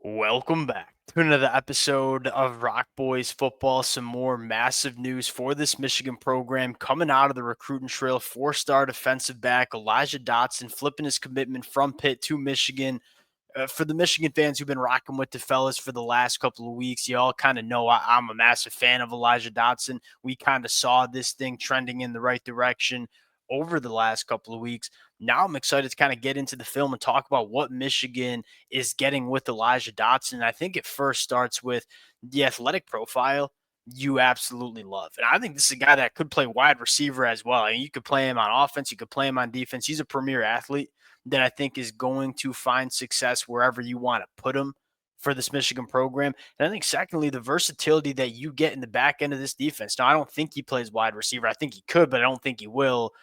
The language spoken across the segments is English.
Welcome back to another episode of Rock Boys Football. Some more massive news for this Michigan program coming out of the recruiting trail. Four-star defensive back Elijah Dotson flipping his commitment from Pitt to Michigan. For the Michigan fans who've been rocking with the fellas for the last couple of weeks, you all kind of know I'm a massive fan of Elijah Dotson. We kind of saw this thing trending in the right direction over the last couple of weeks. Now I'm excited to kind of get into the film and talk about what Michigan is getting with Elijah Dotson. I think it first starts with the athletic profile you absolutely love. And I think this is a guy that could play wide receiver as well. I mean, you could play him on offense, you could play him on defense. He's a premier athlete that I think is going to find success wherever you want to put him for this Michigan program. And I think, secondly, the versatility that you get in the back end of this defense. Now, I don't think he plays wide receiver. I think he could, but I don't think he will.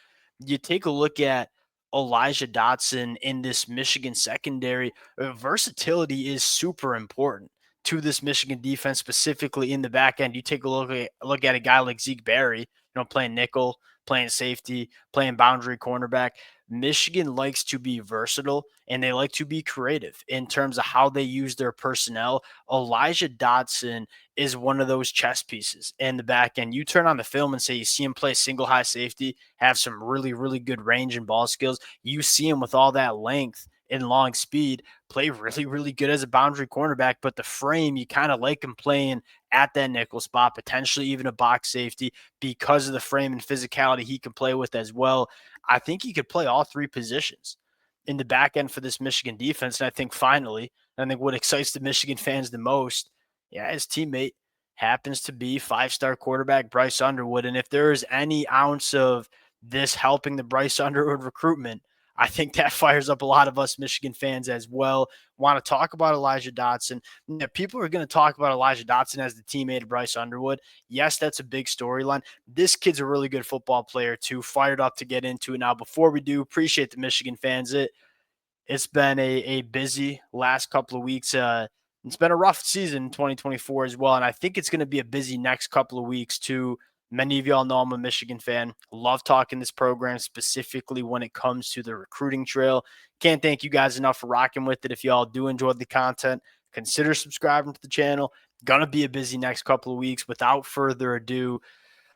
You take a look at Elijah Dotson in this Michigan secondary. Versatility is super important to this Michigan defense, specifically in the back end. You take a look at a guy like Zeke Berry, playing nickel, playing safety, playing boundary cornerback. Michigan likes to be versatile and they like to be creative in terms of how they use their personnel. Elijah Dotson is one of those chess pieces in the back end. You turn on the film and say you see him play single high safety, have some really, really good range and ball skills. You see him with all that length and long speed, play really, really good as a boundary cornerback, but the frame, you kind of like him playing at that nickel spot, potentially even a box safety because of the frame and physicality he can play with as well. I think he could play all three positions in the back end for this Michigan defense. And I think finally, I think what excites the Michigan fans the most, his teammate happens to be five-star quarterback Bryce Underwood. And if there is any ounce of this helping the Bryce Underwood recruitment, I think that fires up a lot of us Michigan fans as well. Want to talk about Elijah Dotson. People are going to talk about Elijah Dotson as the teammate of Bryce Underwood. Yes, that's a big storyline. This kid's a really good football player too. Fired up to get into it now. Before we do, appreciate the Michigan fans. It's been a busy last couple of weeks. It's been a rough season in 2024 as well. And I think it's going to be a busy next couple of weeks too. Many of y'all know I'm a Michigan fan. Love talking this program, specifically when it comes to the recruiting trail. Can't thank you guys enough for rocking with it. If y'all do enjoy the content, consider subscribing to the channel. Gonna be a busy next couple of weeks. Without further ado,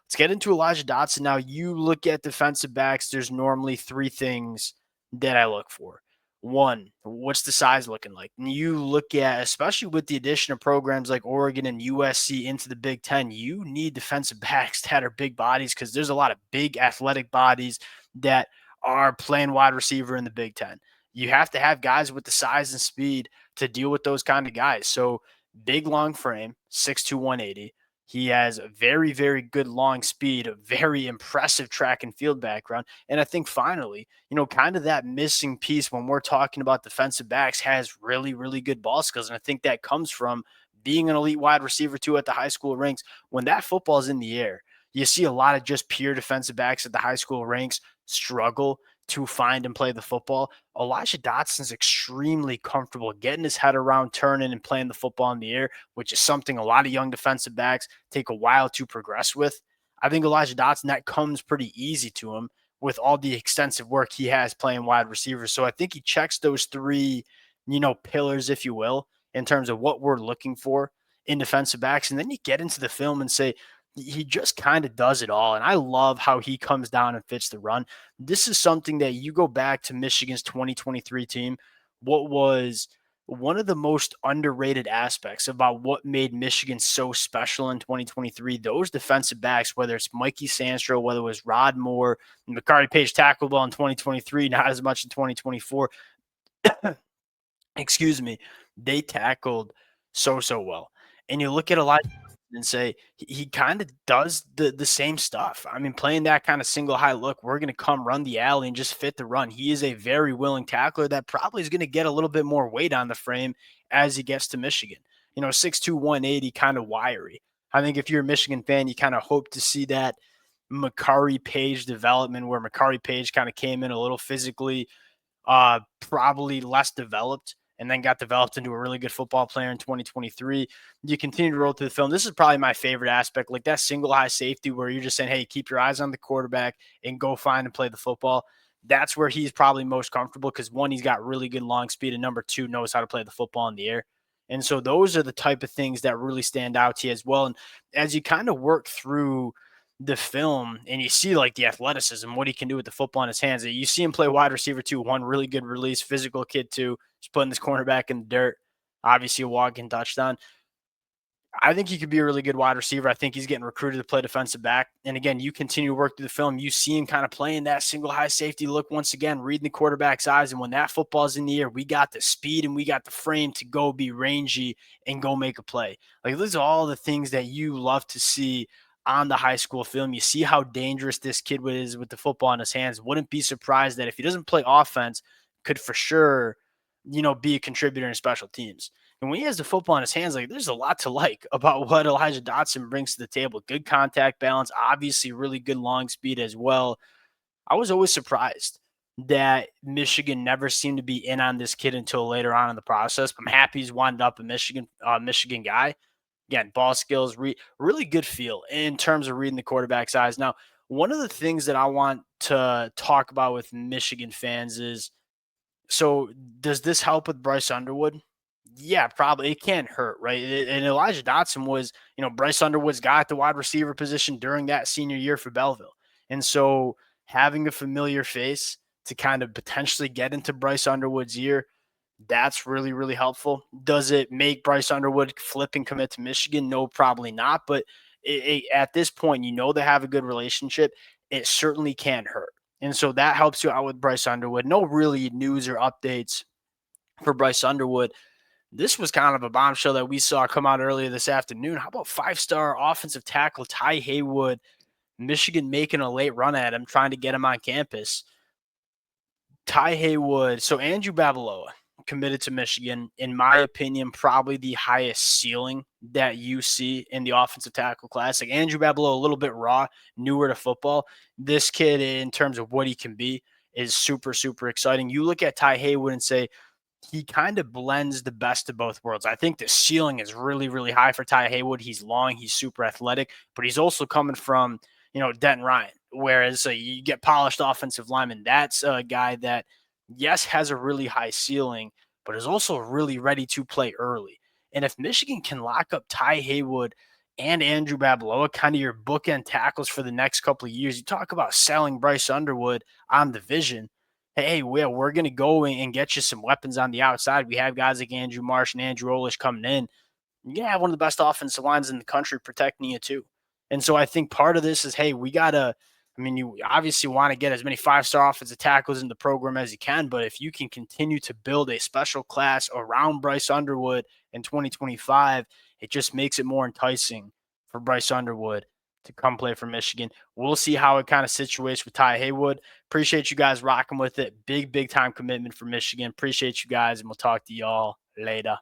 let's get into Elijah Dotson. Now, you look at defensive backs, there's normally three things that I look for. One, what's the size looking like? And you look at, especially with the addition of programs like Oregon and USC into the Big Ten, you need defensive backs that are big bodies because there's a lot of big athletic bodies that are playing wide receiver in the Big Ten. You have to have guys with the size and speed to deal with those kind of guys. So big, long frame, 6'2", 180. He has a very, very good long speed, a very impressive track and field background. And I think finally, kind of that missing piece when we're talking about defensive backs has really, really good ball skills. And I think that comes from being an elite wide receiver too at the high school ranks. When that football is in the air, you see a lot of just pure defensive backs at the high school ranks struggle to find and play the football. Elijah Dotson's extremely comfortable getting his head around, turning and playing the football in the air, which is something a lot of young defensive backs take a while to progress with. I think Elijah Dotson, that comes pretty easy to him with all the extensive work he has playing wide receivers. So I think he checks those three, pillars, if you will, in terms of what we're looking for in defensive backs. And then you get into the film and say, he just kind of does it all. And I love how he comes down and fits the run. This is something that you go back to Michigan's 2023 team. What was one of the most underrated aspects about what made Michigan so special in 2023, those defensive backs, whether it's Mikey Sandstro, whether it was Rod Moore, and Makari Page tackled well in 2023, not as much in 2024. Excuse me. They tackled so well. And you look at a lot and say he kind of does the same stuff. I mean, playing that kind of single high look, we're going to come run the alley and just fit the run. He is a very willing tackler that probably is going to get a little bit more weight on the frame as he gets to Michigan. 6'2", 180, kind of wiry. I think if you're a Michigan fan, you kind of hope to see that Makari Page development where Makari Page kind of came in a little physically, probably less developed and then got developed into a really good football player in 2023. You continue to roll through the film. This is probably my favorite aspect, like that single high safety where you're just saying, hey, keep your eyes on the quarterback and go find and play the football. That's where he's probably most comfortable because, one, he's got really good long speed, and number two, knows how to play the football in the air. And so those are the type of things that really stand out to you as well. And as you kind of work through the film and you see like the athleticism, what he can do with the football in his hands. You see him play wide receiver too, one really good release, physical kid too, just putting this cornerback in the dirt. Obviously a walking touchdown. I think he could be a really good wide receiver. I think he's getting recruited to play defensive back. And again, you continue to work through the film. You see him kind of playing that single high safety look once again, reading the quarterback's eyes. And when that football's in the air, we got the speed and we got the frame to go be rangy and go make a play. Like, those are all the things that you love to see on the high school film. You see how dangerous this kid is with the football in his hands. Wouldn't be surprised that if he doesn't play offense, could for sure, be a contributor in special teams. And when he has the football in his hands, like, there's a lot to like about what Elijah Dotson brings to the table. Good contact balance, obviously really good long speed as well. I was always surprised that Michigan never seemed to be in on this kid until later on in the process. I'm happy he's wound up a Michigan guy. Again, ball skills, really good feel in terms of reading the quarterback's eyes. Now, one of the things that I want to talk about with Michigan fans is, so does this help with Bryce Underwood? Yeah, probably. It can't hurt, right? And Elijah Dotson was, Bryce Underwood's guy at the wide receiver position during that senior year for Belleville. And so having a familiar face to kind of potentially get into Bryce Underwood's ear, that's really, really helpful. Does it make Bryce Underwood flip and commit to Michigan? No, probably not. But at this point, they have a good relationship. It certainly can't hurt. And so that helps you out with Bryce Underwood. No really news or updates for Bryce Underwood. This was kind of a bombshell that we saw come out earlier this afternoon. How about five-star offensive tackle Ty Haywood, Michigan making a late run at him, trying to get him on campus? Ty Haywood, so Andrew Babaloa committed to Michigan, in my opinion, probably the highest ceiling that you see in the offensive tackle class. Like, Andrew Babaloa, a little bit raw, newer to football. This kid, in terms of what he can be, is super, super exciting. You look at Ty Haywood and say, he kind of blends the best of both worlds. I think the ceiling is really, really high for Ty Haywood. He's long, he's super athletic, but he's also coming from, Denton Ryan. Whereas you get polished offensive lineman, that's a guy that, yes, has a really high ceiling, but is also really ready to play early. And if Michigan can lock up Ty Haywood and Andrew Babaloa, kind of your bookend tackles for the next couple of years, you talk about selling Bryce Underwood on the vision. Hey, we're going to go and get you some weapons on the outside. We have guys like Andrew Marsh and Andrew Olish coming in. You're going to have one of the best offensive lines in the country protecting you too. And so I think part of this is, hey, you obviously want to get as many five-star offensive tackles in the program as you can, but if you can continue to build a special class around Bryce Underwood in 2025, it just makes it more enticing for Bryce Underwood to come play for Michigan. We'll see how it kind of situates with Ty Haywood. Appreciate you guys rocking with it. Big, big time commitment for Michigan. Appreciate you guys, and we'll talk to y'all later.